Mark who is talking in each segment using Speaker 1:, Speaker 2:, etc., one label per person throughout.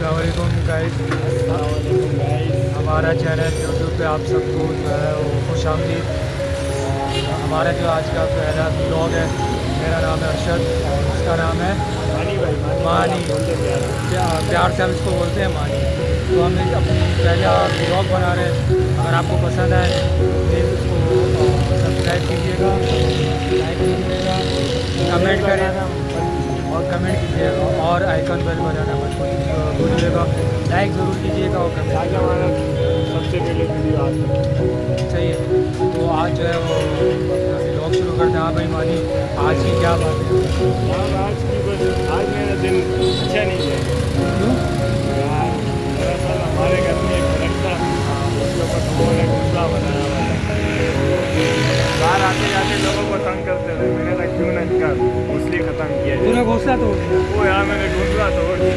Speaker 1: अस्सलाम वालेकुम गाइस। हमारा चैनल यूट्यूब पे आप सबको जो है वो खुशामदीद। और हमारा जो आज का पहला ब्लॉग है, मेरा नाम है अरशद और उसका नाम है मानी। प्यार से हम इसको बोलते हैं मानी। तो हम एक अपनी पहला ब्लॉग बना रहे हैं। अगर आपको पसंद आए प्लीज़ उसको सब्सक्राइब कीजिएगा, लाइक कीजिएगा, कमेंट करिएगा और कमेंट कीजिएगा और आइकन बेल बजाना मत भूलिएगा। लाइक ज़रूर कीजिएगा और कमेंट।
Speaker 2: आज हमारा सबसे पहले वीडियो आज
Speaker 1: सही है। तो आज जो है वो अपना ब्लॉग शुरू करते हैं। हाँ भाई मानी, आज की क्या बात है?
Speaker 2: आज की बस आज मेरा दिन अच्छा नहीं है
Speaker 1: क्यों?
Speaker 2: यार। दरअसल हमारे घर में एक सड़क था, उसके ऊपर लोगों ने घोंसला बनाया हुआ था। बाहर आते जाते लोगों को तंग करते थे। मैंने कहा क्यों ना इनका घोंसले ख़त्म किया
Speaker 1: तूने
Speaker 2: जाए।
Speaker 1: घोंसला तोड़ दिया?
Speaker 2: वो यार मैंने घोंसला तोड़ दिया।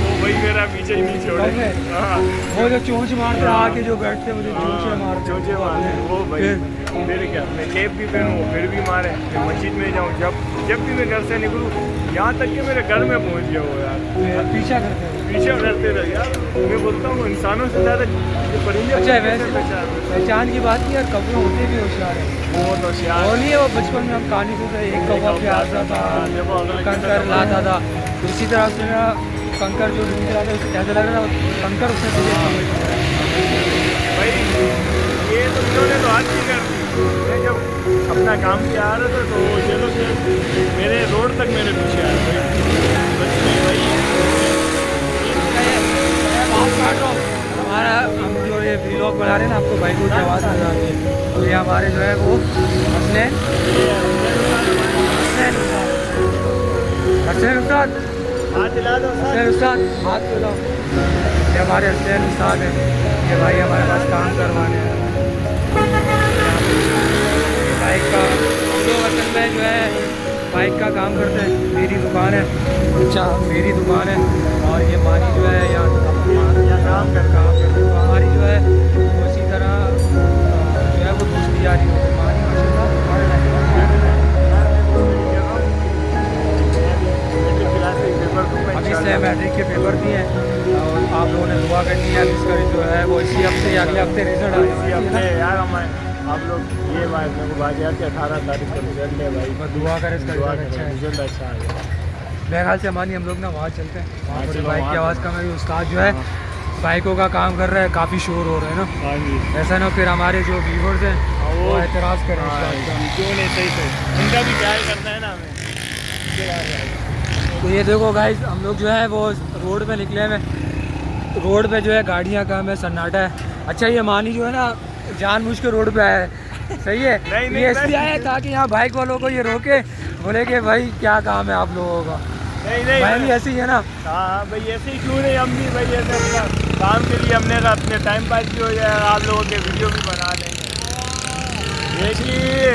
Speaker 2: वो भाई मेरा पीछे ही नहीं छोड़े। हाँ,
Speaker 1: वो जो चोंच मारते आके जो बैठते मुझे चोंचे मारते।
Speaker 2: चोचे मारते वो भाई। फिर क्या, मैं टेप भी पहनूँ फिर भी मारे। फिर मस्जिद में जाऊँ, जब भी मैं घर से निकलूँ, यहाँ तक कि मेरे घर में पहुँच गया वो यार।
Speaker 1: पीछा करते हैं।
Speaker 2: पीछे करते रहे यार। मैं बोलता हूँ इंसानों से ज़्यादा ये परिंदे
Speaker 1: अच्छा
Speaker 2: कैसे
Speaker 1: वैसे पहचान की बात नहीं यार, कौवे होते भी होशियार है।
Speaker 2: बहुत होशियार।
Speaker 1: और नहीं है वो बचपन में हम कहानी सुनते थे, एक कौवा प्यासा था,
Speaker 2: देखो अगले की
Speaker 1: कंकर
Speaker 2: तरफ
Speaker 1: लाता था। इसी तरह से ना कंकर जो ढूंढ रहा था, उसे ऐसा लग रहा था कंकर उसने तुझे समझ
Speaker 2: भाई। ये तो इन्होंने तो आज ही कर दी। मैं जब अपना काम से आ रहा था तो ये लोग मेरे रोड तक मेरे पीछे आए भाई। बस भाई
Speaker 1: हमारा हम जो ये व्लॉग बना रहे हैं ना, आपको भाई को आवाज़ आ रही है। तो ये हमारे जो है वो हसनैन उस्ताद,
Speaker 2: हाथ हिला दो सर।
Speaker 1: हसनैन उस्ताद हाथ मिलाओ। ये हमारे हसनैन उस्ताद हैं। ये भाई हमारे पास काम करवाने हैं। ये बाइक का हम लोग असल में जो है बाइक का काम करते हैं। मेरी दुकान है, अच्छा मेरी दुकान है। और ये मानी जो है यहाँ
Speaker 2: काम कर
Speaker 1: तो हमारी जो है वो इसी तरह जो है वो दोस्ती जारी है। मानी अभी से मैट्रिक के पेपर दिए हैं और आप लोगों ने दुआ करनी है इसका जो है वो इसी हफ्ते या अगले हफ्ते रिजल्ट आ
Speaker 2: अपने यार हम लोग ये बात मेरे को बात याद कि 18 तारीख को रिजल्ट है भाई।
Speaker 1: मैं दुआ करें इसका रिजल्ट अच्छा है।
Speaker 2: रिजल्ट अच्छा है
Speaker 1: मेरे ख्याल से हमारी हम लोग ना वहाँ चलते हैं, वहाँ पर
Speaker 2: चलो,
Speaker 1: बाइक की
Speaker 2: वहाँ
Speaker 1: आवाज़ कम है। उस्ताद जो है बाइकों का काम कर रहा है, काफ़ी शोर हो रहा है ना।
Speaker 2: हाँ जी।
Speaker 1: ऐसा ना फिर हमारे जो व्यूवर्स हैं वो एतराज़ करें इस बात का।
Speaker 2: क्यों नहीं, सही उनका भी ख्याल करना है ना हमें।
Speaker 1: तो ये देखो गाइस, हम लोग जो है वो रोड पे निकले हैं। रोड पे जो है गाड़ियाँ कम है, सन्नाटा है। अच्छा ये मानी जो है ना जानबूझ के रोड पे आया है, सही है।
Speaker 2: नहीं,
Speaker 1: ये इसलिए आया ताकि यहाँ बाइक वालों को ये रोके, बोले कि भाई क्या काम है आप लोगों का।
Speaker 2: नहीं
Speaker 1: भाई भी ऐसे ही है ना।
Speaker 2: हाँ भाई ऐसे ही क्यों नहीं, हम भी भाई ऐसे अपना काम के लिए हमने अपने टाइम पास भी हो जाए, आप लोगों के वीडियो भी बना लेंगे। देखिए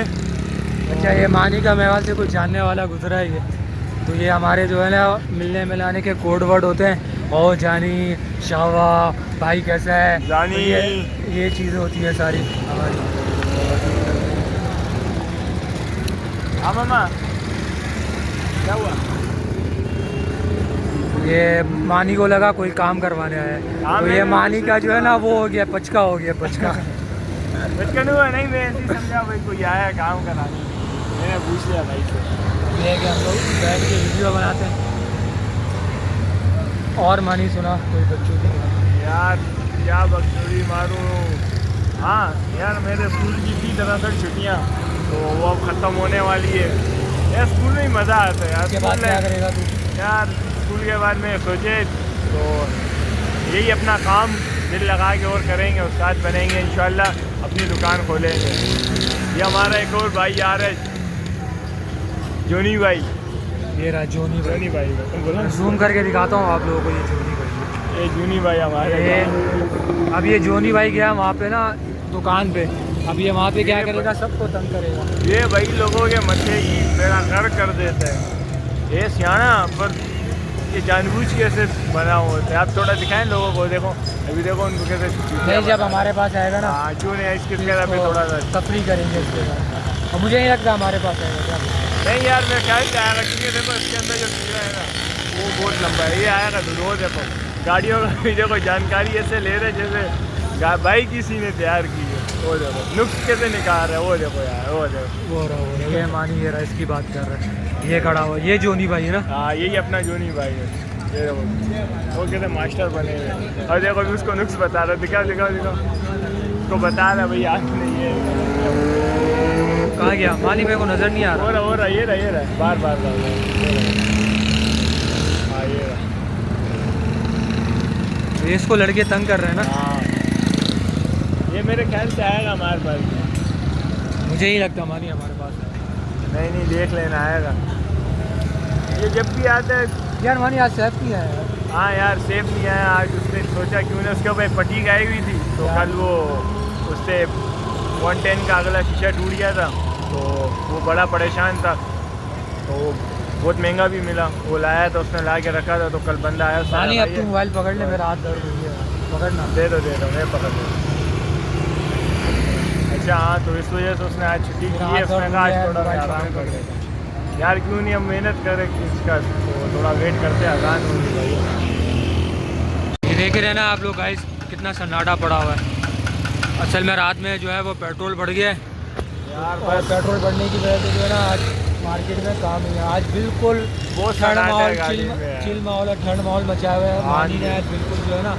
Speaker 1: अच्छा ये मानी का मेवाल से कुछ जानने वाला गुजरा ही है। तो ये हमारे जो है ना मिलने मिलाने के कोड वर्ड होते हैं। और जानी, शावा, भाई कैसा है,
Speaker 2: जानी।
Speaker 1: तो ये चीज़ें होती है सारी हमारी।
Speaker 2: हाँ मामा क्या हुआ?
Speaker 1: ये मानी को लगा कोई काम करवाने आया है, तो ये मानी का जो है ना वो हो गया पचका, हो गया पचका।
Speaker 2: बचपन हुआ नहीं, मैं ऐसे ही समझा भाई कोई आया काम कराने। मैंने पूछ लिया भाई से।
Speaker 1: ये कि हम लोग बैठ के वीडियो बनाते हैं। और मानी सुना कोई बच्चों की
Speaker 2: यार क्या बकचोदी मारूं। हाँ यार मेरे स्कूल की थी दरअसल छुट्टियाँ, तो वो अब ख़त्म होने वाली है। यार स्कूल में ही मज़ा आता है यार।
Speaker 1: उसके बाद क्या करेगा तू?
Speaker 2: यार स्कूल के बाद में सोचे तो यही अपना काम दिल लगा के और करेंगे, उस्ताद बनेंगे इंशाल्लाह, अपनी दुकान खोलेंगे। ये हमारा एक और भाई यार है, जोनी भाई।
Speaker 1: ये रहा जोनी
Speaker 2: जोनी भाई तुम बोलो।
Speaker 1: जूम करके दिखाता हूँ आप लोगों को। ये जोनी भाई,
Speaker 2: ये जोनी भाई हमारे।
Speaker 1: अब ये जोनी भाई गया वहाँ पे ना दुकान पे। अब ये वहाँ पे क्या करेगा, सबको तंग करेगा।
Speaker 2: ये भाई लोगों के मथे की बेड़ा गर्क कर देता है। ये सियाना पर ये जानबूझ के ऐसे बना होता है। आप थोड़ा दिखाएं लोगों को, देखो अभी देखो उनको कैसे।
Speaker 1: नहीं जब हमारे पास आएगा ना,
Speaker 2: हाँ क्यों नहीं, इसके वगैरह पे थोड़ा सा
Speaker 1: तफरी करेंगे इसके बाद। और मुझे नहीं लगता हमारे पास आएगा क्या।
Speaker 2: नहीं यार मैं क्या ही ख्याल रखेंगे। देखो इसके अंदर जो कीड़ा है ना वो बहुत लंबा है, ये आएगा तो रोज देखो गाड़ियों का भी देखो जानकारी ऐसे ले रहे जैसे बाइक किसी ने तैयार की है। वो देखो नुक्स कैसे निकाल रहे हैं, वो देखो यार, वो देखो
Speaker 1: वो रहा ये मानी ये रहा, इसकी बात कर रहे हैं, ये खड़ा हुआ, ये जोनी भाई है ना।
Speaker 2: हाँ यही अपना जोनी भाई है, ये देखो वो कहते मास्टर बने हुए हैं। और देखो भी उसको नुक्स बता रहा है, दिखाओ दिखाओ दिखाओ, उसको बता रहा है भाई आँख नहीं है।
Speaker 1: कहाँ गया मानी, मेरे को नज़र नहीं आ रहा।
Speaker 2: हो रहा ये रहा बार बार हाँ ये रहा,
Speaker 1: ये इसको लड़के तंग कर रहे हैं ना।
Speaker 2: हाँ ये मेरे ख्याल से आएगा हमारे पास,
Speaker 1: मुझे ही लगता मानी हमारे पास है।
Speaker 2: नहीं देख लेना आएगा, ये जब भी आता है।
Speaker 1: यार मानी आज सेफ नहीं आया।
Speaker 2: हाँ यार सेफ नहीं आया आज, उसने सोचा क्यों ना, उसके ऊपर फटीक आई हुई थी तो कल वो उससे 110 का अगला शीशा टूट गया था, तो वो बड़ा परेशान था, तो बहुत महंगा भी मिला, वो लाया था, उसने ला के रखा था, तो कल बंदा आया उसने
Speaker 1: मानी अब
Speaker 2: लगाई
Speaker 1: तू
Speaker 2: है।
Speaker 1: मोबाइल पकड़ ले, मेरा हाथ दर्द हो गया, पकड़ना।
Speaker 2: दे दो मैं पकड़ दूँ। अच्छा हाँ, तो इस वजह से उसने आज छुट्टी की है, उसने कहा आज थोड़ा आराम कर लेता यार, क्यों नहीं हम मेहनत करें इसका, तो थोड़ा वेट करते हैं, आसान होगी भाई।
Speaker 1: ये देख रहे हैं ना आप लोग गाइस, कितना सन्नाटा पड़ा हुआ है। असल में रात में जो है वो पेट्रोल बढ़ गया है
Speaker 2: यार,
Speaker 1: और पेट्रोल बढ़ने की वजह से जो है ना आज मार्केट में काम नहीं है। आज बिल्कुल
Speaker 2: बहुत
Speaker 1: ठंड
Speaker 2: सन्नाटा
Speaker 1: माहौल,
Speaker 2: है गाड़ी में।
Speaker 1: चिल माहौल है, ठंड माहौल मचा हुआ है। मानी ने आज बिल्कुल जो है ना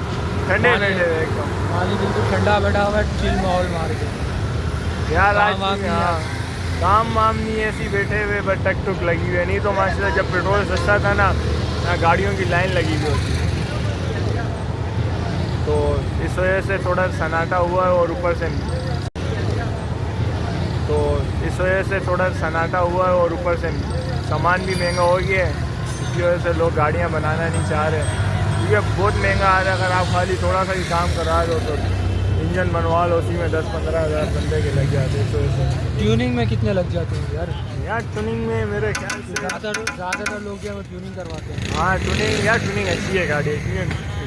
Speaker 2: ठंडे एकदम,
Speaker 1: मानी बिल्कुल ठंडा बैठा हुआ है, चिल माहौल मार के।
Speaker 2: यार आज
Speaker 1: काम वाम नहीं है।
Speaker 2: हाँ, काम वाम नहीं है, ऐसी बैठे हुए बस टक टुक लगी हुई है, नहीं तो माशाल्लाह जब पेट्रोल सस्ता था ना गाड़ियों की लाइन लगी हुई होती, तो इस वजह से थोड़ा सन्नाटा हुआ है, और ऊपर से सामान भी महंगा हो गया है, इसकी वजह से लोग गाड़ियाँ बनाना नहीं चाह रहे, क्योंकि बहुत महंगा आ रहा है। अगर आप खाली थोड़ा सा ही काम करा दो तो इंजन बनवा लो, उसी में 10-15 हज़ार बंदे के लग जाते हैं। इस वजह से
Speaker 1: ट्यूनिंग में कितने लग जाते हैं यार?
Speaker 2: ट्यूनिंग में मेरे ख्याल से
Speaker 1: ज़्यादातर लोग जो है वो ट्यूनिंग करवाते हैं।
Speaker 2: हाँ ट्यूनिंग अच्छी है गाड़ी की,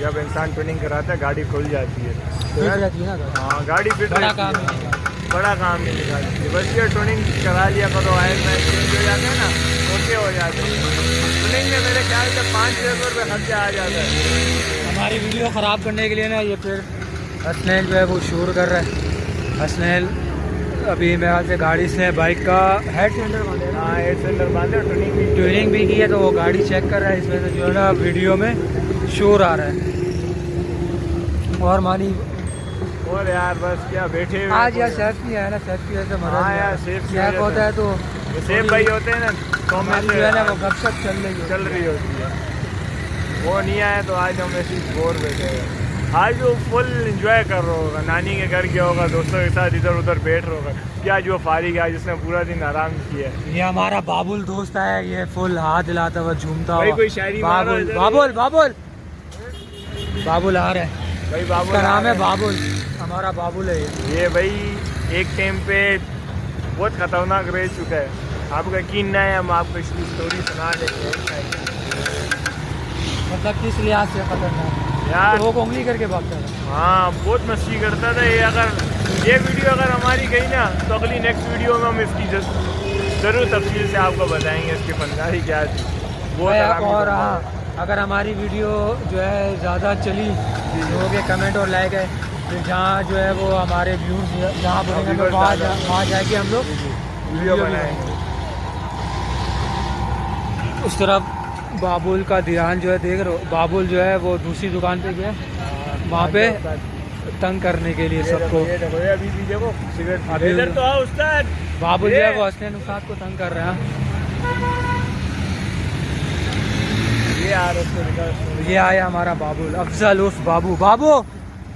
Speaker 2: जब इंसान ट्यूनिंग कराता है गाड़ी खुल जाती है, तो
Speaker 1: फिट
Speaker 2: यार
Speaker 1: रहती है ना गाड़ी।
Speaker 2: हाँ गाड़ी फिट
Speaker 1: बड़ा
Speaker 2: रहती
Speaker 1: काम
Speaker 2: है,
Speaker 1: है।
Speaker 2: बड़ा काम नहीं निकालती है, बस ये ट्यूनिंग करा लिया करो, आयल में चेंज हो जाते हैं ना, ओके हो जाते हैं। ट्यूनिंग में मेरे ख्याल से 500 रुपये खर्चा आ जाता है।
Speaker 1: हमारी वीडियो ख़राब करने के लिए ना ये फिर हसनैन जो है वो शोर कर रहा है। हसनैन अभी मेरे से गाड़ी से बाइक का हेड सेंटर बांधे,
Speaker 2: हाँ हेड सेंटर बांधे,
Speaker 1: ट्यूनिंग भी की है, तो वो गाड़ी चेक कर रहा है, इसमें से जो है ना वीडियो में शोर आ रहा है। और मानी
Speaker 2: और यार बस क्या बैठे हुए
Speaker 1: आज यार सेफ नहीं आया ना, सेफ की वजह से मजा
Speaker 2: हाँ
Speaker 1: नहीं
Speaker 2: यार,
Speaker 1: आया।
Speaker 2: सेफ की
Speaker 1: सेफ
Speaker 2: वजह
Speaker 1: होता है तो
Speaker 2: सेफ भाई होते हैं ना, तो में
Speaker 1: हमारी जो है ना वो गपशप चल रही
Speaker 2: होती है, वो नहीं आया तो आज हम ऐसे बोर बैठे हैं। आज वो फुल इंजॉय कर रहा होगा, नानी के घर गया होगा, दोस्तों के साथ इधर उधर बैठ रहा होगा, क्या जो फारिग है जिसने पूरा दिन आराम किया है।
Speaker 1: ये हमारा बाबुल दोस्त है, ये फुल हाथ हिलाता हुआ झूमता
Speaker 2: भाई
Speaker 1: हुआ।
Speaker 2: कोई शायरी मारो
Speaker 1: बाबुल
Speaker 2: इधर।
Speaker 1: बाबुल बाबुल बाबुल आ रहा है
Speaker 2: भाई बाबू
Speaker 1: उसका नाम है बाबुल, हमारा बाबुल है
Speaker 2: ये भाई एक टाइम पे बहुत खतरनाक रह चुका है, आपको यकीन नहीं है, हम आपको इसकी स्टोरी सुना देंगे।
Speaker 1: मतलब किस लिहाज से खतरनाक
Speaker 2: यार
Speaker 1: वो उंगली करके भागता है।
Speaker 2: हाँ बहुत मस्ती करता था ये, अगर ये वीडियो अगर हमारी गई ना तो अगली नेक्स्ट वीडियो में हम इसकी ज़रूर तफसील से आपको बताएंगे इसकी फनकारी क्या थी वो।
Speaker 1: और हाँ, अगर हमारी वीडियो जो है ज़्यादा चली, लोगों के कमेंट और लाइक है, तो जहाँ जो है वो हमारे व्यूज़ जहाँ बोलेंगे वहाँ जाके हम लोग
Speaker 2: वीडियो बनाएंगे।
Speaker 1: उस तरफ बाबुल का ध्यान जो है देख रहे हो, बाबुल जो है वो दूसरी दुकान पे गया वहाँ पे तंग करने के लिए सबको।
Speaker 2: अभी भी देखो सिगरेट
Speaker 1: अभी
Speaker 2: इधर तो आओ उस्ताद,
Speaker 1: बाबुल जो है वो हसनैन उस्ताद को तंग कर रहा है।
Speaker 2: ये यार उसको निकाल,
Speaker 1: ये आया हमारा बाबुल, अफजल उर्फ बाबू।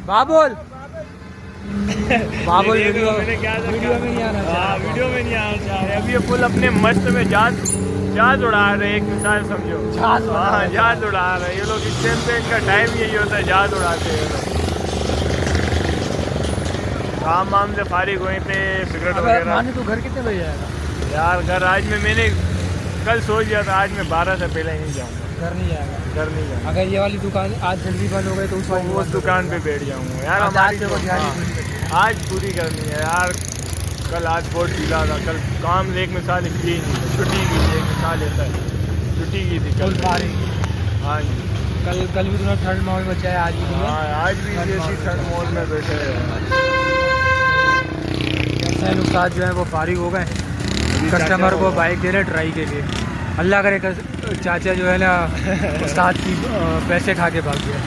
Speaker 1: बाबुल बाबुल वीडियो में नहीं आना चाहिए।
Speaker 2: वीडियो में नहीं आना चाहिए। अभी ये फुल अपने मस्त में जहाज उड़ा रहे, एक मिसाल समझो, जहाज उड़ा रहे ये लोग। इस टाइम पे इनका टाइम यही होता है, जहाज उड़ाते हैं लोग। काम वाम से फारिग हुए थे, सिगरेट वगैरह।
Speaker 1: माने तू घर कितने बजे आएगा?
Speaker 2: यार घर आज में मैंने कल सोच लिया था, आज मैं 12 से पहले ही नहीं जाऊँगा,
Speaker 1: घर नहीं जाएगा।
Speaker 2: घर नहीं जाऊँगा।
Speaker 1: अगर ये वाली दुकान आज जल्दी बंद हो गई तो उस
Speaker 2: दुकान पे बैठ जाऊँगा यार। हमारी आज पूरी करनी है यार, कल आज बहुत ढीला था, कल काम एक मिसाल इसलिए नहीं, छुट्टी की थी, एक मिसाल ऐसा है, छुट्टी की थी कल। हाँ जी।
Speaker 1: कल भी तूने थर्ड मॉल में चाहे, आज भी नहीं है?
Speaker 2: हाँ, आज भी इसी थर्ड मॉल में बैठे हैं।
Speaker 1: हुसैन उस्ताद जो है वो फारिग हो गए, कस्टमर को बाइक दे रहे ट्राई के लिए। अल्लाह करे चाचा जो है ना उस्ताद की पैसे खा के भाग गया।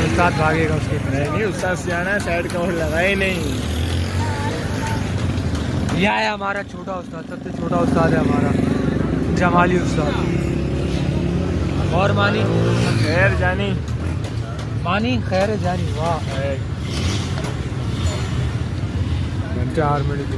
Speaker 1: उस्ताद भागेगा उसके पीछे।
Speaker 2: नहीं, उस्ताद सियाना साइड कवर लगाए नहीं।
Speaker 1: यह है हमारा छोटा उस्ताद, सबसे छोटा उस्ताद है हमारा जमाली उस्ताद। और मानी
Speaker 2: खैर जानी,
Speaker 1: मानी खैर जानी, वाह। 4 मिनट